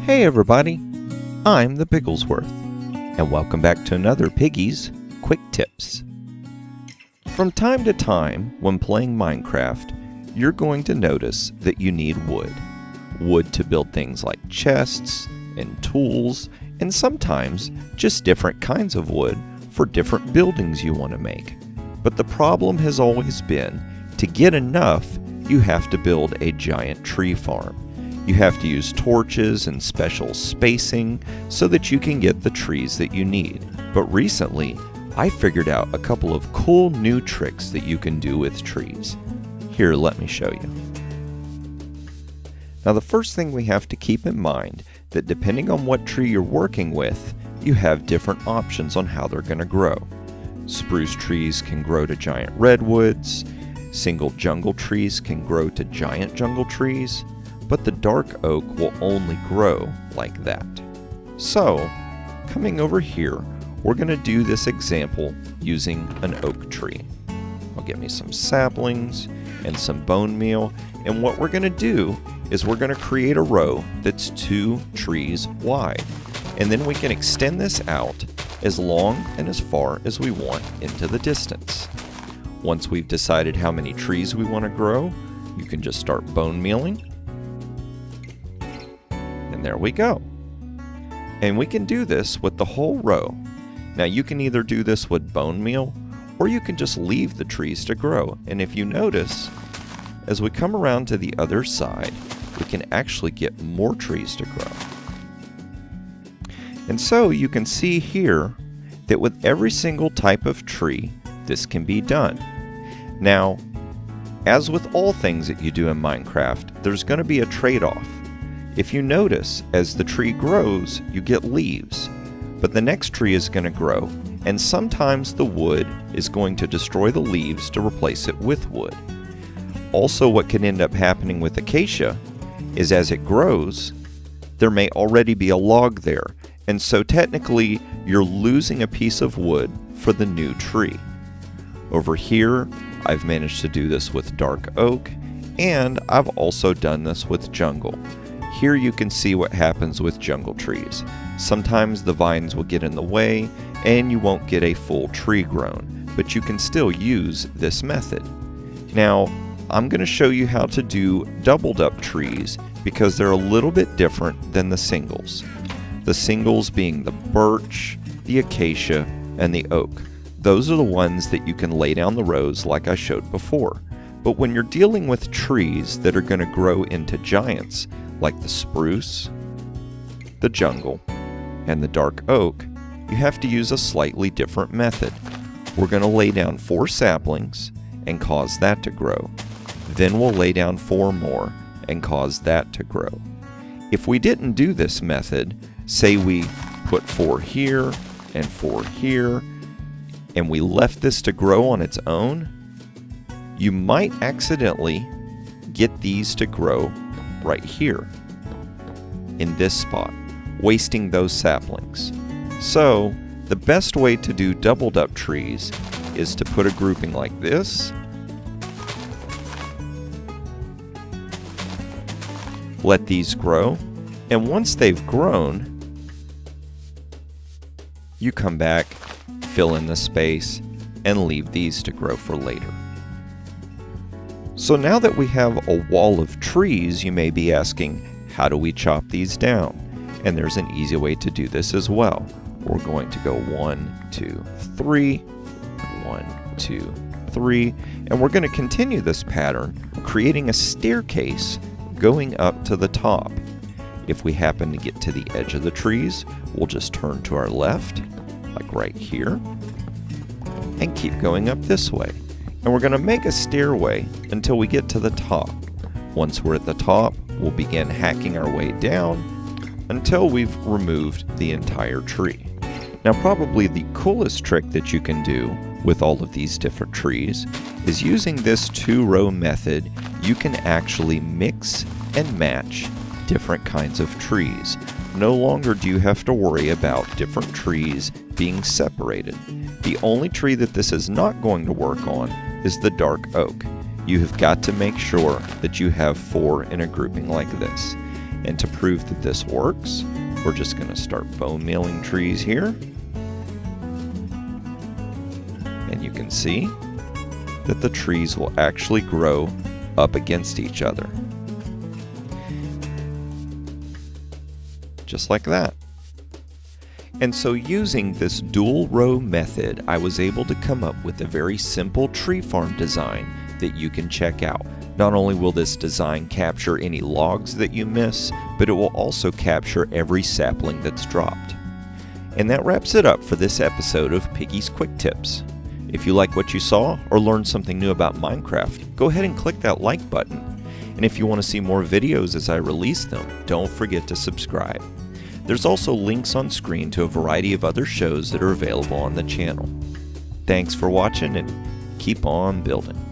Hey everybody, I'm the Bigglesworth, and welcome back to another Piggy's Quick Tips. From time to time, when playing Minecraft, you're going to notice that you need wood. Wood to build things like chests and tools, and sometimes just different kinds of wood for different buildings you want to make. But the problem has always been, to get enough, you have to build a giant tree farm. You have to use torches and special spacing so that you can get the trees that you need. But recently, I figured out a couple of cool new tricks that you can do with trees. Here, let me show you. Now, the first thing we have to keep in mind that depending on what tree you're working with, you have different options on how they're going to grow. Spruce trees can grow to giant redwoods. Single jungle trees can grow to giant jungle trees. But the dark oak will only grow like that. So, coming over here, we're going to do this example using an oak tree. I'll get me some saplings and some bone meal, and what we're going to do is we're going to create a row that's 2 trees wide, and then we can extend this out as long and as far as we want into the distance. Once we've decided how many trees we want to grow, you can just start bone mealing. And there we go. And we can do this with the whole row. Now you can either do this with bone meal, or you can just leave the trees to grow. And if you notice, as we come around to the other side, we can actually get more trees to grow. And so you can see here that with every single type of tree, this can be done. Now, as with all things that you do in Minecraft, there's going to be a trade-off. If you notice, as the tree grows, you get leaves, but the next tree is going to grow, and sometimes the wood is going to destroy the leaves to replace it with wood. Also, what can end up happening with acacia is as it grows, there may already be a log there, and so technically you're losing a piece of wood for the new tree. Over here, I've managed to do this with dark oak, and I've also done this with jungle. Here you can see what happens with jungle trees. Sometimes the vines will get in the way and you won't get a full tree grown, but you can still use this method. Now, I'm going to show you how to do doubled up trees because they're a little bit different than the singles. The singles being the birch, the acacia, and the oak. Those are the ones that you can lay down the rows like I showed before. But when you're dealing with trees that are going to grow into giants, like the spruce, the jungle, and the dark oak, you have to use a slightly different method. We're going to lay down 4 saplings and cause that to grow. Then we'll lay down 4 more and cause that to grow. If we didn't do this method, say we put 4 here and 4 here, and we left this to grow on its own, you might accidentally get these to grow right here in this spot, wasting those saplings. So the best way to do doubled up trees is to put a grouping like this, let these grow, and once they've grown, you come back, fill in the space, and leave these to grow for later. So now that we have a wall of trees, you may be asking, how do we chop these down? And there's an easy way to do this as well. We're going to go 1, 2, 3, 1, 2, 3, and we're going to continue this pattern, creating a staircase going up to the top. If we happen to get to the edge of the trees, we'll just turn to our left, like right here, and keep going up this way. And we're going to make a stairway until we get to the top. Once we're at the top, we'll begin hacking our way down until we've removed the entire tree. Now, probably the coolest trick that you can do with all of these different trees is using this 2-row method. You can actually mix and match different kinds of trees. No longer do you have to worry about different trees being separated. The only tree that this is not going to work on is the dark oak. You have got to make sure that you have 4 in a grouping like this. And to prove that this works, we're just going to start bone mealing trees here. And you can see that the trees will actually grow up against each other. Just like that. And so using this dual row method, I was able to come up with a very simple tree farm design that you can check out. Not only will this design capture any logs that you miss, but it will also capture every sapling that's dropped. And that wraps it up for this episode of Piggy's Quick Tips. If you like what you saw or learned something new about Minecraft, go ahead and click that like button. And if you want to see more videos as I release them, don't forget to subscribe. There's also links on screen to a variety of other shows that are available on the channel. Thanks for watching and keep on building.